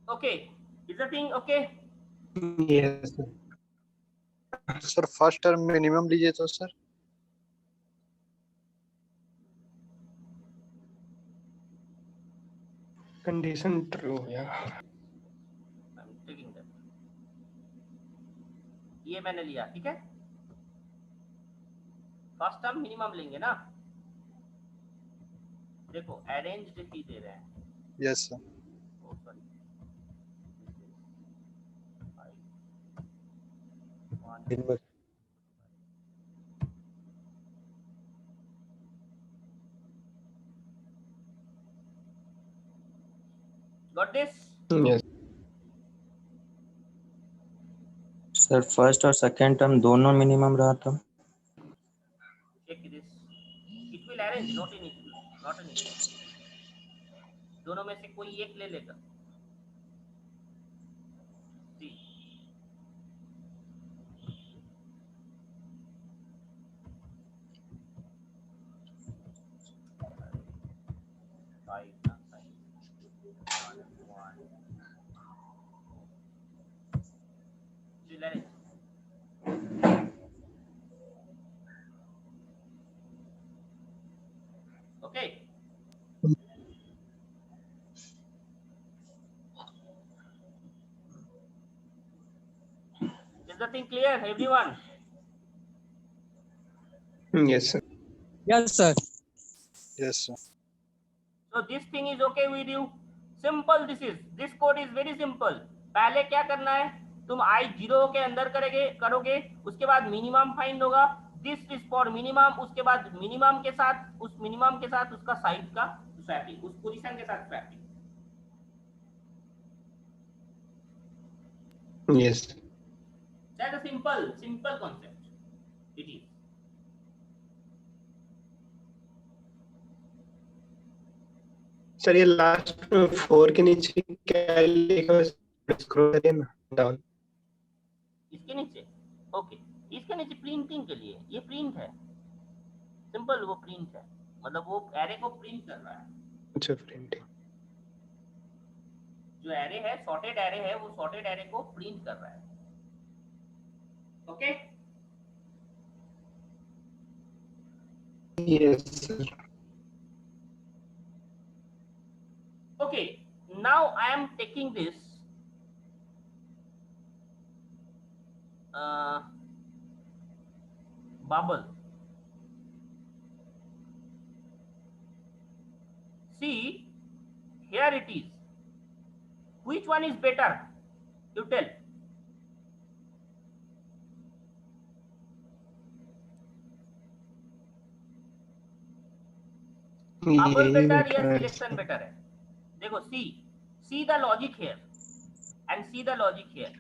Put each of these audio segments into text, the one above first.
Okay, is the thing okay? Yes, sir. Sir first term minimum लीजिए तो sir condition true हो गया। I'm taking that. ये मैंने लिया, ठीक है। फर्स्ट टर्म मिनिमम लेंगे ना। देखो अरेंज्ड की दे रहे हैं। Yes sir Oh, sorry. This is 5, 1. Got this? Yes sir first और सेकंड टर्म दोनों मिनिमम रहा था। Check this. It will arrange, not an equal, not an equal. दोनों में से कोई एक ले लेगा। See. Five, nine, 1, 1. Will arrange. Okay. Is the thing clear, everyone? Yes sir. Yes, sir. Yes sir So this thing is okay with you? Simple this code is very simple. पहले क्या करना है, तुम i0 के अंदर करोगे, उसके बाद मिनिमम फाइंड होगा। दिस इज फॉर मिनिमम, उसके बाद मिनिमम के साथ उसका साइज का स्वैपिंग, उस पोजीशन के साथ swapping. Yes That's a simple concept. It is. Sir ये लास्ट में 4 के नीचे क्या लिखा है? स्क्रॉल करिए ना डाउन। इसके नीचे ओके, इसके नीचे प्रिंटिंग के लिए ये प्रिंट है, सिंपल वो प्रिंट है, मतलब वो एरे को प्रिंट कर रहा है। अच्छा प्रिंटिंग। जो एरे है सॉर्टेड एरे है, वो सॉर्टेड एरे को प्रिंट कर रहा है। Okay yes sir. okay, now I am taking this bubble. See, here it is. Which one is better? You tell. Bubble better या selection better है? देखो see the logic here and see the logic here.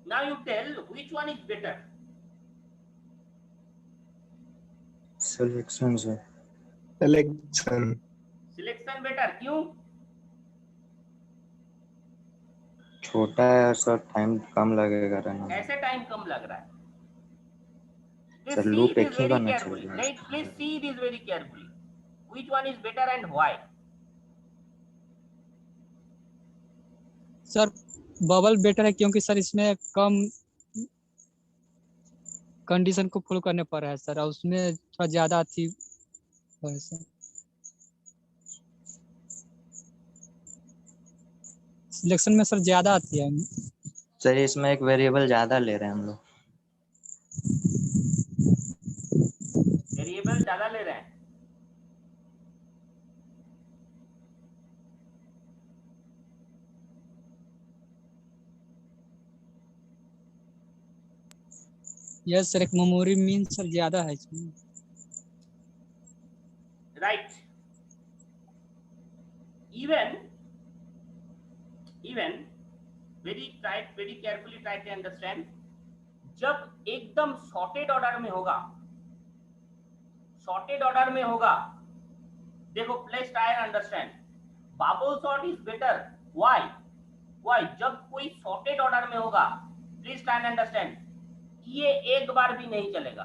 Now you tell which one is better. Selection sir. Selection better, क्यों? छोटा है sir, time कम लगेगा रहना। ऐसे time कम लग रहा है। सर लूप एक ही बार में चल carefully. रहा Right, please see this very carefully. Which one is better and why? Sir bubble better है क्योंकि सर इसमें कम कंडीशन को फॉलो करने पर है सर, और उसमें थोड़ा ज्यादा थी सर। सिलेक्शन में सर ज्यादा आती है सर, इसमें एक वेरिएबल ज्यादा ले रहे हैं हम लोग। वेरिएबल ज्यादा ले रहे हैं। यस सर, एक मेमोरी मीन सर ज्यादा है इसमें। Right, even very carefully try to understand. जब एकदम सॉर्टेड ऑर्डर में होगा, देखो please try and understand, bubble sort is better. Why? जब कोई सॉर्टेड ऑर्डर में होगा, प्लीज ट्राई एंड अंडरस्टैंड, ये एक बार भी नहीं चलेगा।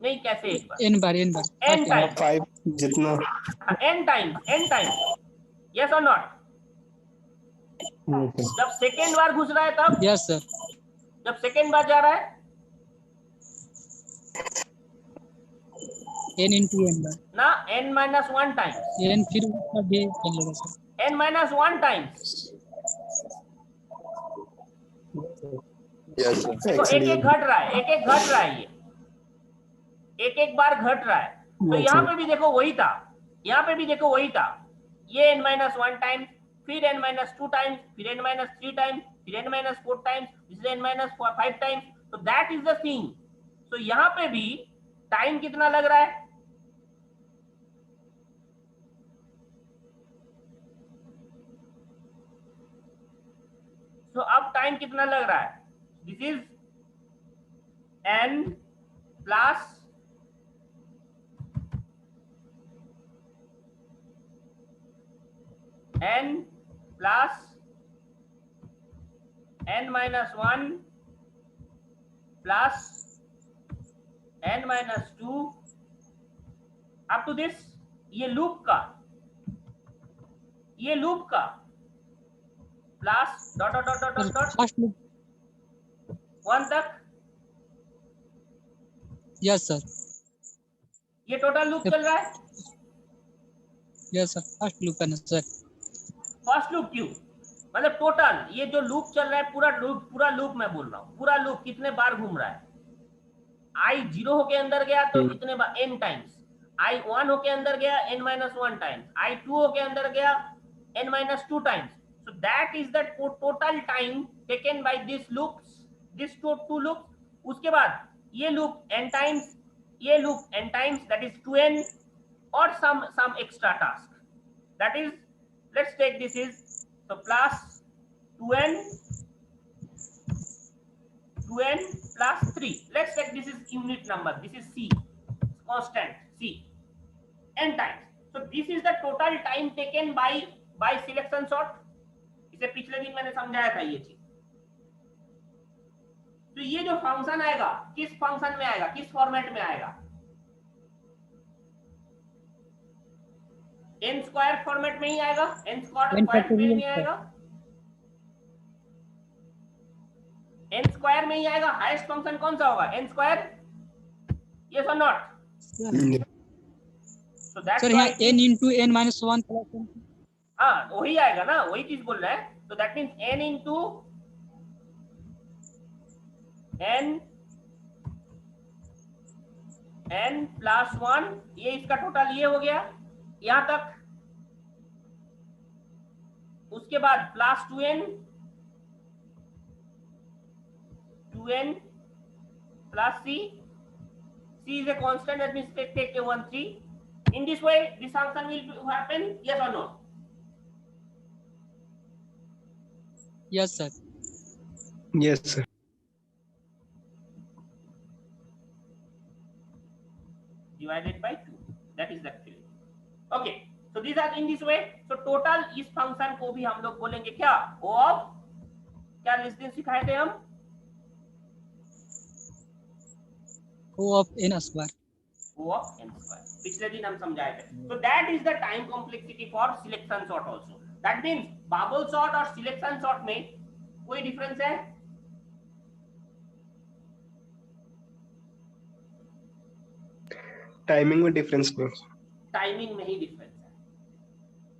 नहीं, कैसे एक बार? n बार n first n। टाइम्स, 5 जितना n टाइम्स, यस और नॉट? जब सेकेंड बार घुस रहा है तब, यस सर। जब सेकेंड बार जा रहा है n into n बार, ना, n-1 टाइम्स, n फिर उसका भी चलेगा sir. n-1 times. Yes sir. तो एक एक घट रहा है, एक एक घट रहा है, ये एक एक बार घट रहा है। तो यहाँ पे भी देखो वही था, यहाँ पे भी देखो वही था, ये n-1 टाइम्स, फिर n-2 टाइम्स, फिर n-3 टाइम्स, फिर n-4 टाइम्स, फिर n-5 टाइम्स। तो दैट इज द थिंग। तो यहाँ पे भी टाइम कितना लग रहा है? तो अब टाइम कितना लग रहा है? This is n plus n plus n-1 plus n-2 up to this, ये लूप का plus dot dot dot dot dot first loop, 1 तक। Yes sir. ये टोटल लूप चल रहा है। यस सर, फर्स्ट लूप करना सर। फर्स्ट लूप क्यों? मतलब टोटल ये जो लूप चल रहा है, पूरा लूप मैं बोल रहा हूँ, पूरा लूप कितने बार घूम रहा है? आई 0 होके अंदर गया तो इतने बार n टाइम्स, आई 1 होके अंदर गया n-1 टाइम्स, आई 2 होके अंदर गया n-2 times. So that is the total time taken by this loops, this two loops. उसके बाद ये loop n times, ये loop n times, that is 2n, or some extra task. That is, let's take this is, so plus 2n plus 3. Let's take this is unit number, this is c, constant c, n times. So this is the total time taken by selection sort. इसे पिछले दिन मैंने समझाया था ये चीज। तो ये जो फंक्शन आएगा, किस फंक्शन में आएगा, किस फॉर्मेट में आएगा? n स्क्वायर फॉर्मेट में ही आएगा, n स्क्वायर में ही आएगा, n स्क्वायर में ही आएगा। हाईएस्ट फंक्शन कौन सा होगा? n स्क्वायर, यस और नॉट? सो दैट्स सर यहाँ n into n-1 plus n। हाँ, वही आएगा ना, वही चीज बोल रहा है। तो that means n into n plus 1, ये इसका टोटल ये हो गया यहां तक। उसके बाद plus 2n plus c is a constant, that means take a 1 3. In this way this function will happen, yes or no? Yes sir. yes sir. Divided by 2, that is the actually. Okay, so these are in this way. So total इस function को भी हम लोग बोलेंगे क्या? O of, क्या इस दिन सिखाए थे हम? O of n square. O of n square, पिछले दिन हम समझाए थे। So that is the time complexity for selection sort also. That means bubble sort और selection sort में कोई डिफरेंस है? टाइमिंग में डिफरेंस नहीं, टाइमिंग में ही डिफरेंस है,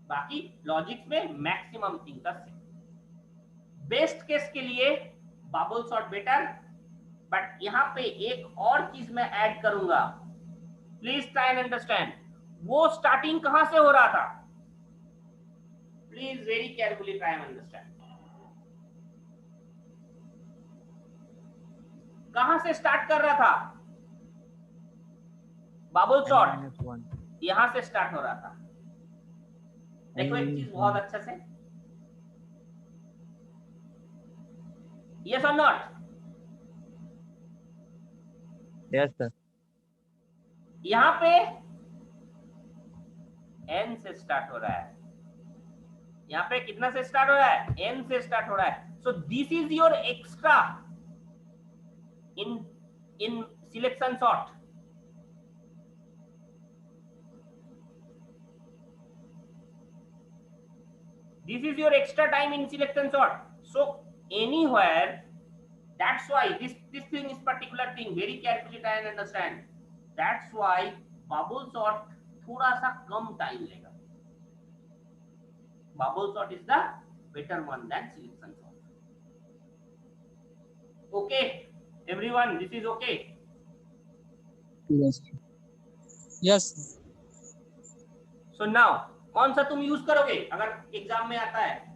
बाकी लॉजिक्स में मैक्सिमम थिंग का सेम। बेस्ट केस के लिए बबल सॉर्ट बेटर, बट यहाँ पे एक और चीज मैं ऐड करूंगा, प्लीज ट्राई एंड अंडरस्टैंड। वो स्टार्टिंग कहां से हो रहा था? Please very carefully try and understand. कहां से स्टार्ट कर रहा था? बबल सॉर्ट यहां से स्टार्ट हो रहा था। देखो एक चीज बहुत अच्छे से, यस और नॉट? Yes sir. यहां पे n से स्टार्ट हो रहा है, यहां पे कितना से स्टार्ट हो रहा है? n से स्टार्ट हो रहा है। So this is your extra in selection sort, This is your extra time in select and sort. So anywhere, that's why this thing is particular thing, very carefully try and understand. That's why bubble sort थोड़ा सा कम time लेगा. Bubble sort is the better one than selection sort. Okay, everyone, this is okay. Yes. Yes. So now कौन सा तुम use करोगे अगर exam में आता है?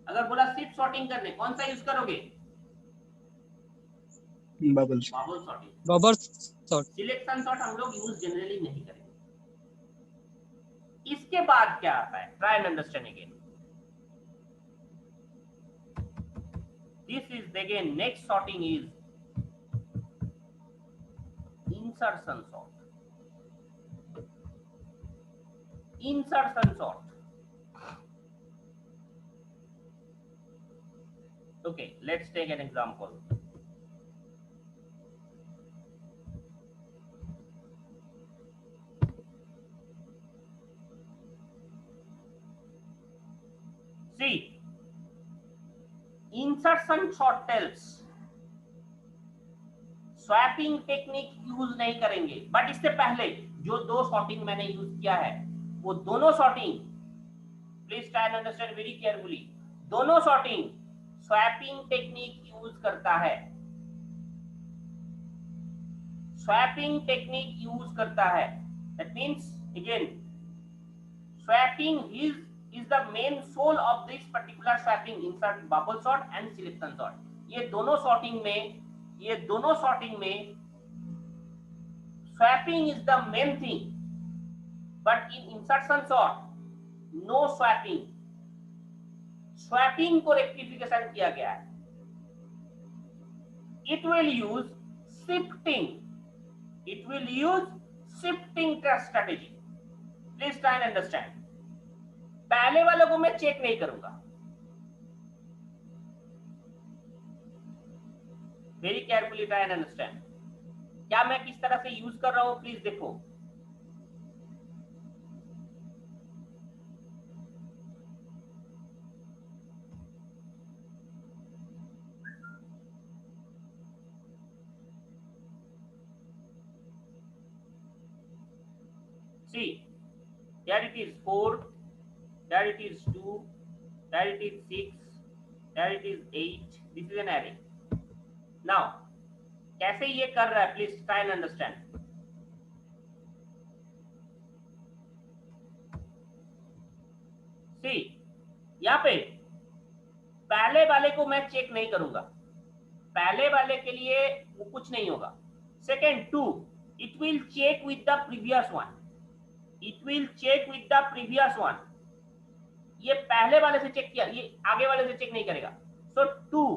अगर बोला शिफ्ट सॉर्टिंग करने, कौन सा यूज करोगे? Bubble bubble sorting. Bubble sort. Selection sort हम लोग यूज जनरली नहीं करेंगे. इसके बाद क्या आता है? Try and understand again. This is again next sorting is insertion sort. Insertion sort. Okay, let's take an example. See, insertion sort tells swapping technique use नहीं करेंगे, बट इससे पहले जो दो सॉर्टिंग मैंने यूज किया है वो दोनों sorting, please try and understand very carefully, दोनों सॉर्टिंग स्वैपिंग टेक्निक यूज करता है. स्वैपिंग टेक्निक यूज करता है. That means again swapping is the main soul of this particular swapping, insert bubble sort and selection sort. ये दोनों sorting में swapping is the main thing, but in insertion sort no swapping. Swapping को rectification किया गया है. It will use shifting. It will use shifting strategy. Please try and understand. पहले वालों को मैं चेक नहीं करूंगा. Very carefully try and understand. क्या मैं किस तरह से यूज कर रहा हूं प्लीज देखो. See, here it is 4, there it is 2, there it is 6, there it is 8. This is an array. Now कैसे ये कर रहा है, प्लीज ट्राई एंड अंडरस्टैंड. सी, यहाँ पे पहले वाले को मैं चेक नहीं करूंगा. पहले वाले के लिए वो कुछ नहीं होगा. Second 2, it will check with the previous one. It will check with the previous one. ये पहले वाले से चेक किया, ये आगे वाले से चेक नहीं करेगा. सो 2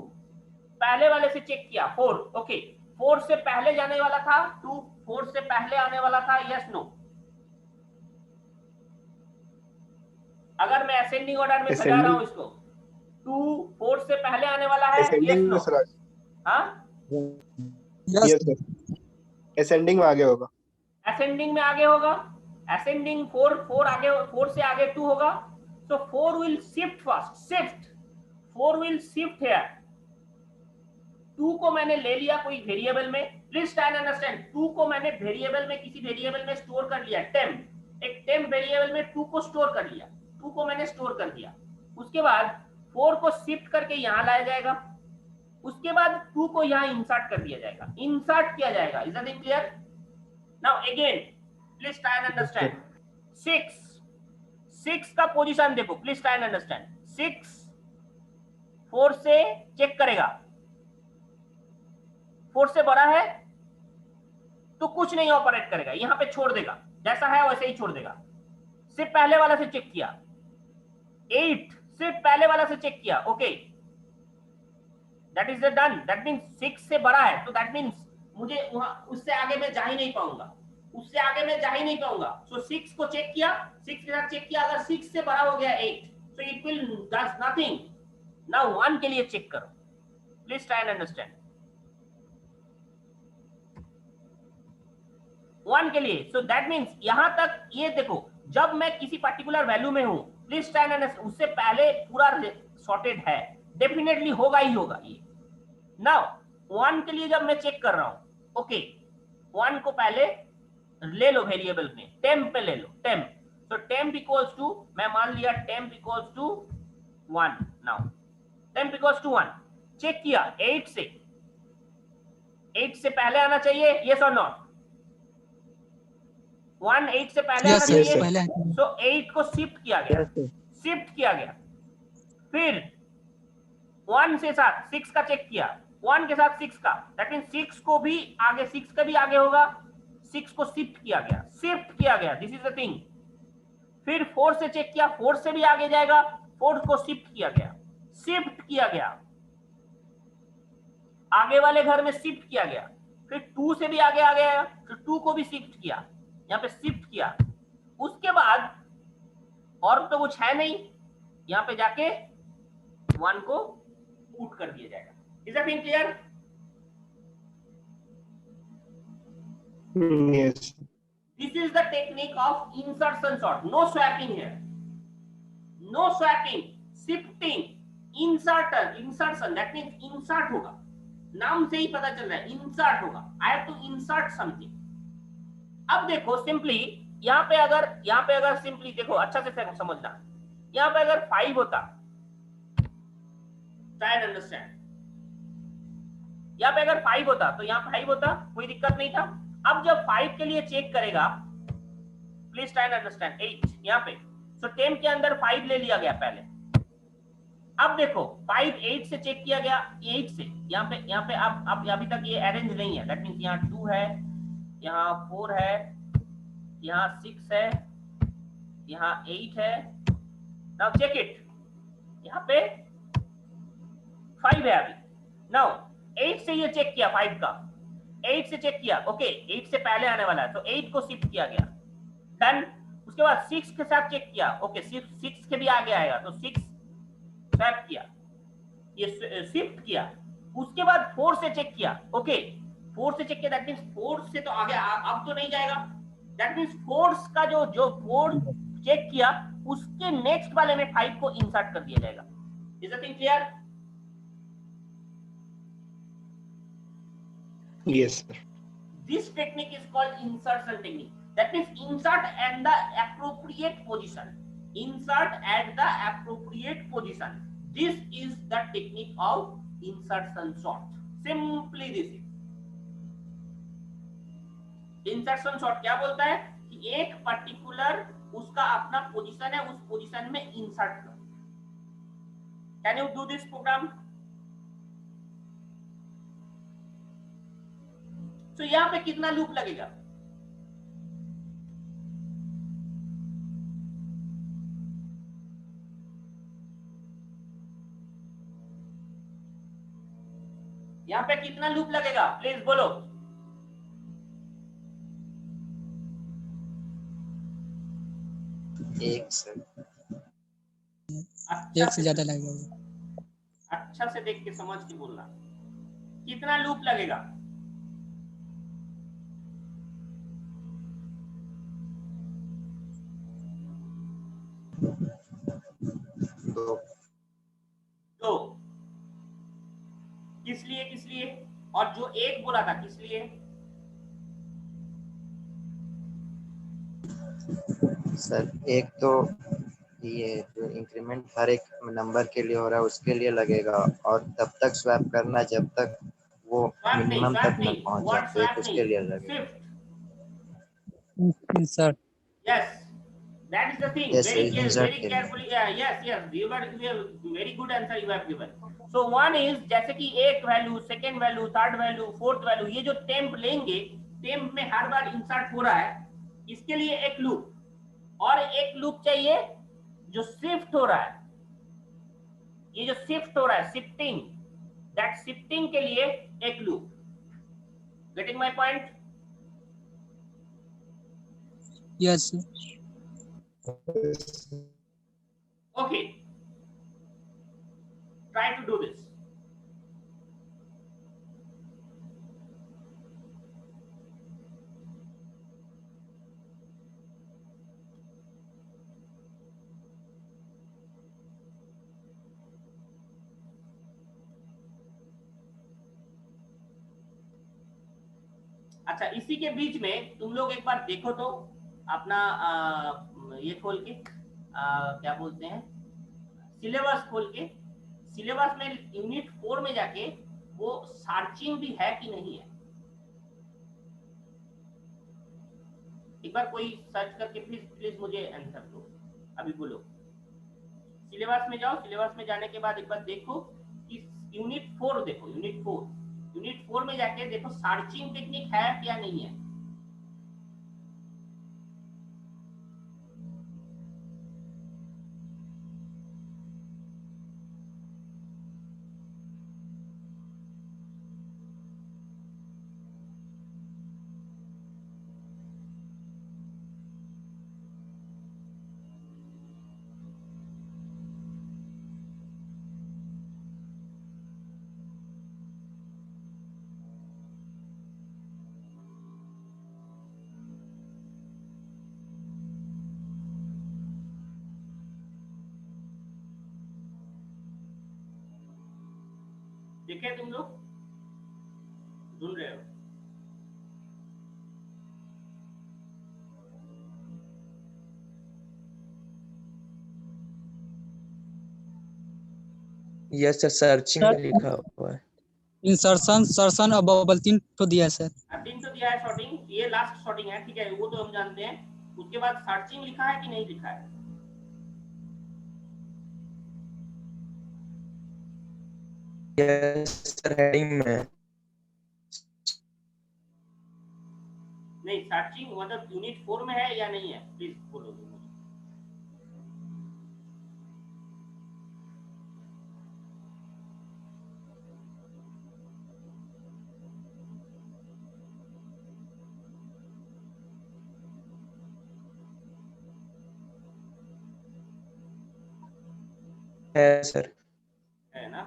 पहले वाले से चेक किया. 4, ओके, 4 से पहले जाने वाला था, 2 4 से पहले आने वाला था. Yes no. अगर मैं असेंडिंग ऑर्डर में सजा रहा हूं इसको, 2 4 से पहले आने वाला है. Yes no. हाँ, यस सर, असेंडिंग में आगे होगा. असेंडिंग में आगे होगा. असेंडिंग 4 आगे, 4 से आगे 2 होगा. So 4 will shift first. Shift. 4 will shift here. 2 को मैंने ले लिया कोई वेरिएबल में. Please try and understand. 2 को मैंने वेरिएबल में, किसी वेरिएबल में स्टोर कर लिया. टेम्प, एक टेम्प वेरिएबल में 2 को स्टोर कर लिया. 2 को मैंने स्टोर कर दिया. उसके बाद 4 को शिफ्ट करके यहाँ लाया जाएगा. उसके बाद 2 को यहाँ इंसर्ट कर दिया जाएगा, इंसर्ट किया जाएगा. Is that clear? Now again please try and understand. 6 का पोजीशन देखो, प्लीज ट्राई एंड अंडरस्टैंड. 6 4 से चेक करेगा. 4 से बड़ा है तो कुछ नहीं ऑपरेट करेगा, यहां पे छोड़ देगा, जैसा है वैसे ही छोड़ देगा. सिर्फ पहले वाला से चेक किया. 8 सिर्फ पहले वाला से चेक किया. Okay, that is done. That means 6 से बड़ा है, तो दैट मींस मुझे वहां उससे आगे मैं जा ही नहीं पाऊंगा. उससे आगे मैं जा ही नहीं पाऊंगा. सो 6 को चेक किया, 6 के साथ चेक किया. अगर 6 से बड़ा हो गया 8, so it will does nothing. Now 1 के लिए चेक करो. Please try and understand. 1 के लिए. सो दैट मींस यहां तक ये देखो, जब मैं किसी पर्टिकुलर वैल्यू में हूं प्लीज ट्राई एंड उससे पहले पूरा सॉर्टेड है, डेफिनेटली होगा ही होगा ये। नाउ 1 के लिए जब मैं चेक कर रहा हूं, ओके 1 को पहले ले लो वेरिएबल में, टेम्प पे ले लो, टेम्प। तो टेम्प इक्वल्स टू, मैं मान लिया temp equals to 1। Now temp equals to 1 check किया, 8 से पहले आना चाहिए, यस और नॉट? 1 8 से पहले आना यस Yes, चाहिए, sir. पहले सो 8 को शिफ्ट किया गया, Yes, sir. शिफ्ट किया गया। फिर 1 से साथ 6 का चेक किया, 1 के साथ 6 का, दैट मीन 6 को भी आगे, 6 का भी आगे होगा, 6 को शिफ्ट किया गया, शिफ्ट किया गया, दिस इज द थिंग। फिर 4 से चेक किया, 4 से भी आगे जाएगा, 4 को शिफ्ट किया गया, शिफ्ट किया गया, आगे वाले घर में शिफ्ट किया गया। फिर 2 से भी आगे आ गया, तो 2 को भी शिफ्ट किया, यहाँ पे शिफ्ट किया। उसके बाद और तो कुछ है नहीं, यहाँ पे जाके 1 को पुट कर दिया जाएगा। Is that been clear? Yes. This is the technique of insertion sort. No swapping here. No swapping. Shifting. Insertion. That means insert होगा। नाम से ही पता चल रहा है insert होगा। I have to insert something. अब देखो सिंपली यहाँ पे अगर सिंपली देखो, अच्छा से समझना, यहाँ पे अगर 5 होता, try and understand, यहाँ पे अगर 5 होता तो यहाँ 5 होता, कोई दिक्कत नहीं था। अब जब 5 के लिए चेक करेगा, प्लीज ट्राई एंड अंडरस्टैंड, 8 यहाँ पे, सो 10 के अंदर 5 ले लिया गया पहले। अब देखो 5 8 से चेक किया गया, 8 से यहाँ पे अब अभी तक ये अरेंज नहीं है, दैट मींस यहाँ 2 है, यहाँ 4 है, यहाँ 6 है, यहाँ 8 है। नाउ चेक इट, यहाँ पे 5 है अभी। नाउ 8 से ये चेक किया, 5 का 8 से चेक किया, ओके 8 से पहले आने वाला है, तो 8 को शिफ्ट किया गया, डन। उसके बाद 6 के साथ चेक किया, ओके 6 के भी आगे आएगा, तो 6 स्वैप किया, ये शिफ्ट किया। उसके बाद 4 से चेक किया, ओके 4 से चेक किया, दैट मींस 4 से तो आगे अब तो नहीं जाएगा, दैट मींस 4 का जो 4 चेक किया उसके नेक्स्ट वाले में 5 को इंसर्ट कर दिया जाएगा। Is the thing clear? Yes, sir. This technique is called insertion technique. That means insert at the appropriate position. Insert at the appropriate position. This is the technique of insertion sort. Simply this is. Insertion sort क्या बोलता है कि एक particular उसका अपना position है, उस position में इंसर्ट करो। Can you do this program? तो यहाँ पे कितना लूप लगेगा? यहाँ पे कितना लूप लगेगा प्लीज बोलो। एक से एक से ज्यादा लगेगा। अच्छा से देख के समझ के बोलना, कितना लूप लगेगा? दो। किस लिए? और जो एक बोला था किस लिए? सर एक तो ये जो इंक्रीमेंट हर एक नंबर के लिए हो रहा है उसके लिए लगेगा, और तब तक स्वैप करना जब तक वो मिनिमम तक न पहुंच जाए, तो एक उसके लिए लगेगा। Insert. Yes, that is the thing. Yes, Very insert very के carefully. Yeah, yes. You are very good answer you have given. So one is जैसे कि एक value, second value, third value, fourth value, ये जो temp लेंगे, temp में हर बार insert हो रहा है, इसके लिए एक लूप, और एक लूप चाहिए जो शिफ्ट हो रहा है। ये जो शिफ्ट हो रहा है, शिफ्टिंग, दैट शिफ्टिंग के लिए एक loop. Getting my point? Yes Okay. Try to do this. अच्छा, इसी के बीच में तुम लोग एक बार देखो तो अपना ये खोल के क्या बोलते हैं, सिलेबस खोल के, सिलेबस में यूनिट 4 में जाके वो सर्चिंग भी है कि नहीं है, एक बार कोई सर्च करके प्लीज प्लीज मुझे आंसर दो। अभी बोलो, सिलेबस में जाओ, सिलेबस में जाने के बाद एक बार देखो कि यूनिट 4 देखो, यूनिट 4 में जाके देखो सर्चिंग टेक्निक है या नहीं है। देखे तुम लोग ढूंढ रहे हो? यस सर, सर्चिंग में लिखा हुआ है। इंसर्शन सर्सन और बबल 3 तो दिया है सर। अब 3 तो दिया है शॉर्टिंग, ये लास्ट शॉर्टिंग है, ठीक है, वो तो हम जानते हैं। उसके बाद सर्चिंग लिखा है कि नहीं लिखा है? यस सर, हेडिंग में। नहीं, सर्चिंग मतलब यूनिट 4 में है या नहीं है, प्लीज बोलो मुझे। है सर। है ना?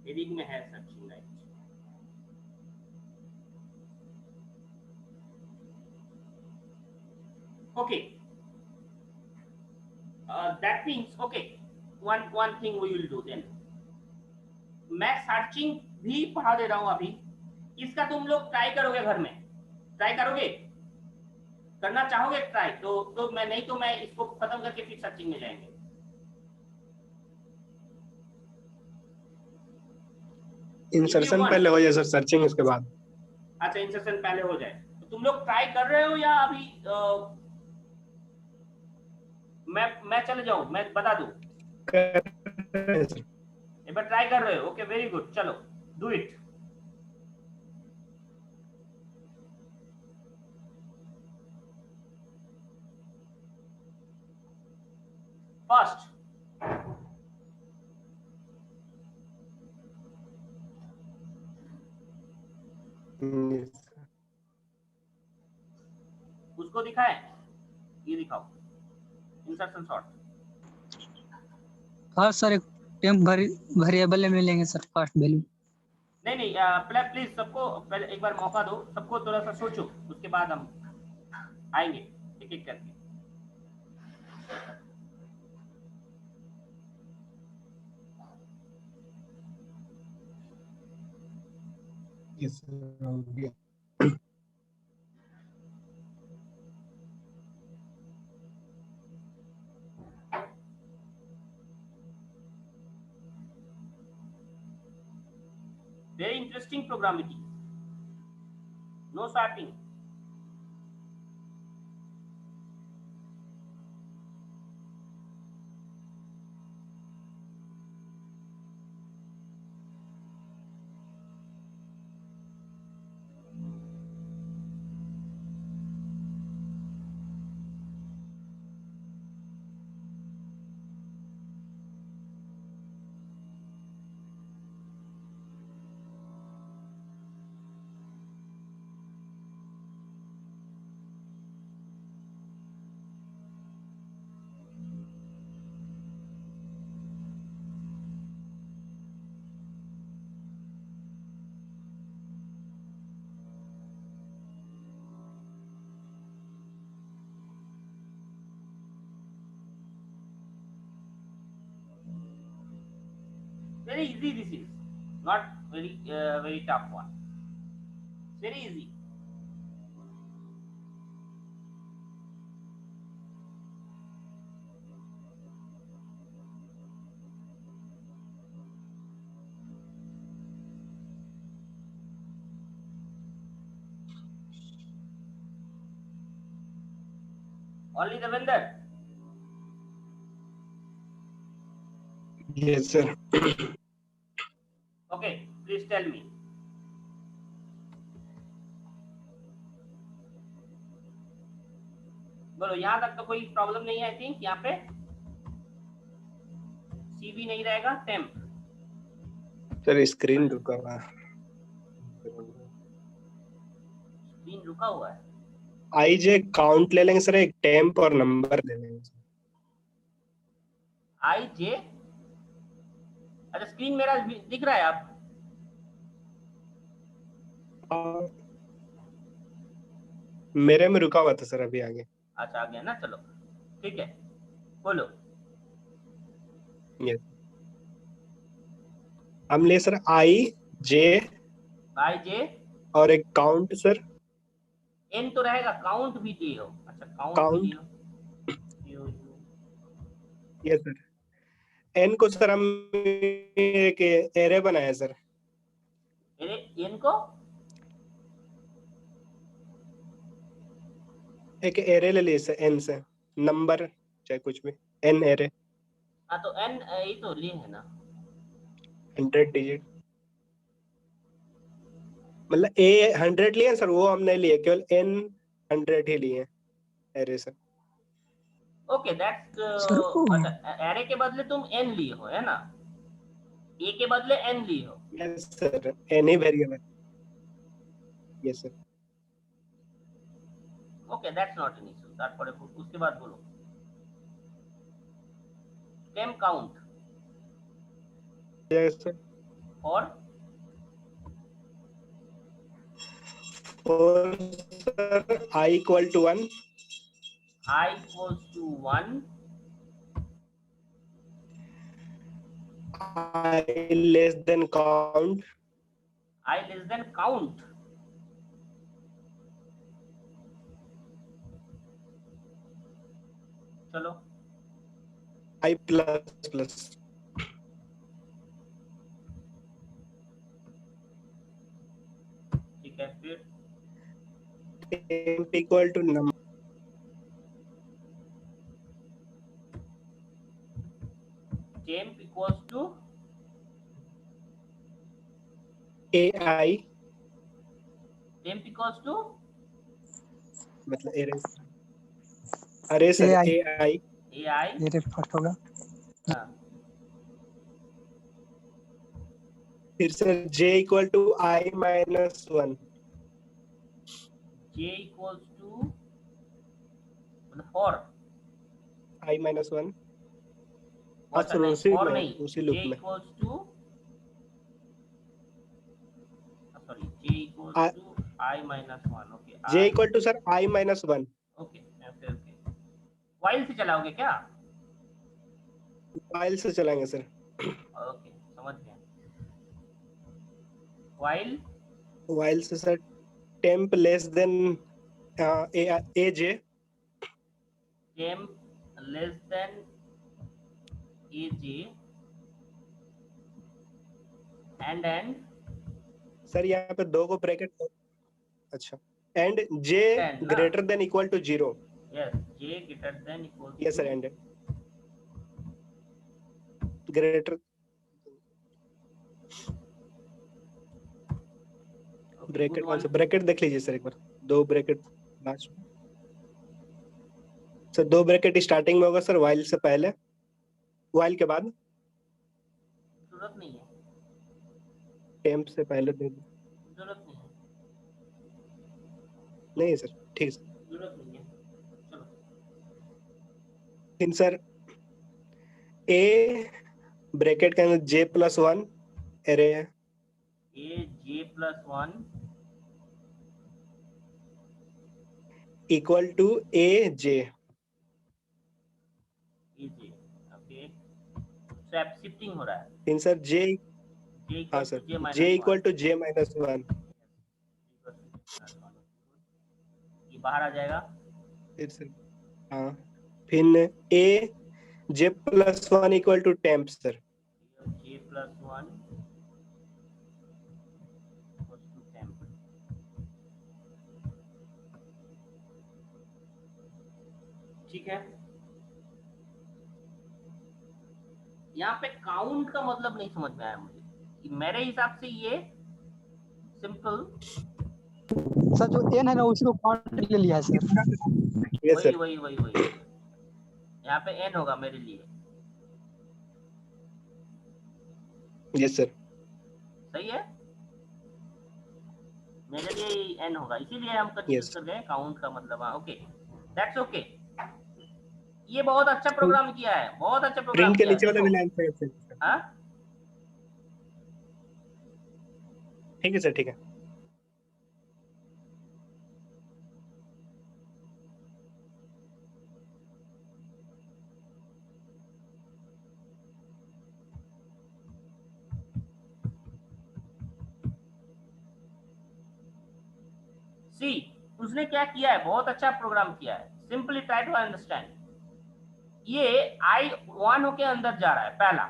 हेडिंग में है searching, right. Okay, that means okay, one thing we will do then, मैं सर्चिंग भी पढ़ा दे रहा हूं अभी, इसका तुम लोग ट्राई करोगे घर में, ट्राई करोगे, करना चाहोगे ट्राई तो मैं, नहीं तो मैं इसको खत्म करके फिर सर्चिंग में जाएंगे। इंसर्शन पहले हो जाए सर, सर्चिंग उसके बाद। अच्छा, इंसर्शन पहले हो जाए, तो तुम लोग ट्राई कर रहे हो या अभी मैं चले जाऊं, मैं बता दूं? एक बार ट्राई कर रहे हो, ओके वेरी गुड, चलो डू इट। फर्स्ट, उसको दिखाए, ये दिखाओ, इंसर्शन सॉर्ट। हाँ सर, एक टेम्प वेरिएबल में लेंगे सर फर्स्ट वैल्यू। नहीं नहीं, प्लीज सबको पहले एक बार मौका दो, सबको थोड़ा सा सोचो, उसके बाद हम आएंगे एक एक करके। Very interesting program it is. No swapping. Very easy this is. Not very tough one. Very easy. Only the vendor. Yes, sir. Okay, please tell me. बोलो, यहाँ तक तो कोई प्रॉब्लम नहीं है। आई थिंक यहाँ पे सीवी नहीं रहेगा, टेम्प। सर स्क्रीन रुका हुआ है। स्क्रीन रुका हुआ है। आईजे काउंट ले लेंगे सर, एक टेम्प और नंबर ले लेंगे सर। आई जे, अच्छा स्क्रीन मेरा दिख रहा है आप? मेरे में रुका हुआ था सर, अभी आगे। अच्छा आ गया ना, चलो ठीक है, बोलो। यस, हम ले सर आई जे और एक काउंट सर। एन तो रहेगा, काउंट भी दिए हो। अच्छा काउंट काउंट, भी दिए हो। Yes sir. एन को सर हम एक एरे बनाया सर। एन को एक एरे ले लिए सर, एन से नंबर चाहे कुछ भी, एन एरे। हाँ तो एन ये तो लिए है ना, 100 डिजिट, मतलब ए 100 लिए सर, वो हमने लिए, केवल एन 100 ही लिए एरे से। ओके दैट्स अच्छा, एरे के बदले तुम एन लिए हो है ना, ए के बदले एन लिए हो। यस सर, एन ही variable. Yes sir. Okay that's not an issue. तारपरे उसके बाद बोलो टेम्प काउंट यस सर। और sir I equal to 1, I equals to 1, I less than count, I less than count, चलो I plus plus, ठीक है। फिर temp equal to number, temp equals to AI, temp equals to मतलब array, अरे sir AI AI, AI, ये first होगा। हाँ फिर sir J equal to I minus 1, J equals to मतलब for I माइनस 1। अच्छा नहीं, for नहीं, उसी J लूप में equals to sorry, J equals I- to I minus 1, okay J equal to sir I minus 1। Okay okay okay. while से चलाओगे क्या? while से चलाएंगे सर। ओके समझ गया। while से sir temp less than AJ, temp less than AJ and sir यहाँ पे दो को ब्रैकेट, अच्छा, एंड J And ना? Greater than equal to 0। yes, J greater than equals yes sir, to and greater bracket good कौन one. सा bracket देख लीजिए सर एक बार, दो ब्रैकेट लास्ट में सर, दो ब्रैकेट स्टार्टिंग में होगा सर, while से पहले, while के बाद जरूरत नहीं है, temp से पहले दे दो। जरूरत नहीं है, नहीं है सर, ठीक है सर। जरूरत नहीं है, चलो फिर सर A ब्रैकेट के अंदर J प्लस 1 एरे है, A J plus 1 equal to AJ। AJ, okay swap shifting हो रहा है। इन सर जे, J हाँ equal sir, to J minus J 1. Equal to J minus 1। ये बाहर आ जाएगा। फिर सर हाँ, फिर A J plus 1 equal to temp sir. J plus 1 equals to temp. ठीक है, यहाँ पे काउंट का मतलब नहीं समझ में आया मुझे कि मेरे हिसाब से ये सिंपल सर जो n है ना उसी को काउंट ले लिया है सर। यस वही सर, वही वही वही यहाँ पे n होगा मेरे लिए। यस सर, सही है, मेरे लिए n होगा, इसीलिए हम कंफ्यूज Yes. कर गए काउंट का मतलब। हाँ ओके, दैट्स ओके। ये बहुत अच्छा प्रोग्राम किया है, बहुत अच्छा प्रोग्राम प्रिंट के किया है। नीचे वाला भी देखो, लाइन सर। हाँ ठीक है सर, ठीक है। सी उसने क्या किया है, बहुत अच्छा प्रोग्राम किया है। Simply try to understand. ये I1 होके अंदर जा रहा है, पहला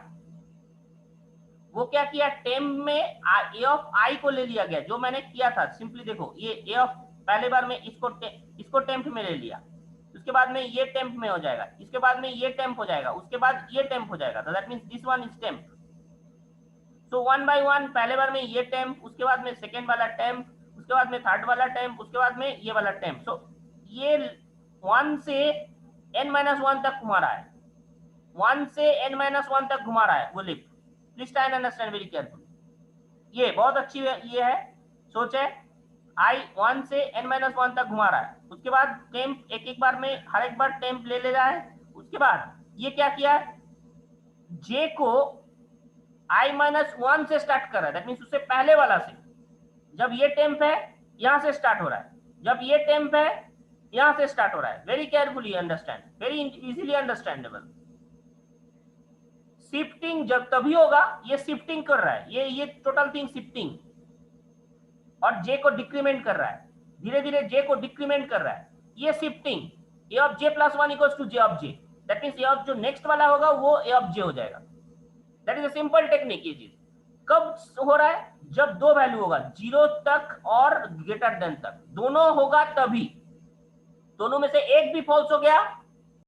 वो क्या किया, टेम्प में ए ऑफ आई को ले लिया गया, जो मैंने किया था। सिंपली देखो, ये ए ऑफ पहले बार में इसको टेम्प में ले लिया, उसके बाद में ये टेम्प में हो जाएगा, इसके बाद में ये टेम्प हो जाएगा, उसके बाद ये टेम्प हो जाएगा। तो that means this one is temp. So one by one, पहले बार में ये टेम्प, उसके बाद में सेकेंड वाला टेम्प, उसके बाद में थर्ड वाला टेम्प, उसके बाद में ये वाला टेम्प। सो ये 1 से n-1 तक घुमा रहा है, 1 से n-1 तक घुमा रहा है वो lift. Please try and understand very careful. ये बहुत अच्छी ये है सोच है। I 1 से n-1 तक घुमा रहा है, उसके बाद टेम्प एक एक बार में हर एक बार टेम्प ले रहा है। उसके बाद ये क्या किया, J को I-1 से स्टार्ट कर रहा है, दैट मींस उससे पहले वाला से। जब ये टेम्प है यहां से स्टार्ट हो रहा है, जब ये टेम्प है यहां से स्टार्ट हो रहा है। Very carefully understand, very easily understandable. Shifting जब तभी होगा, ये शिफ्टिंग कर रहा है, ये टोटल थिंग शिफ्टिंग, और J को डिक्रीमेंट कर रहा है, धीरे धीरे J को डिक्रीमेंट कर रहा है, ये shifting. A of J plus 1 equals to J of J, that means A of जो नेक्स्ट वाला होगा वो A ऑफ J हो जाएगा। That is a simple technique. ये चीज कब हो रहा है, जब दो वैल्यू होगा, 0 तक और ग्रेटर देन तक, दोनों होगा तभी। दोनों में से एक भी फॉल्स हो गया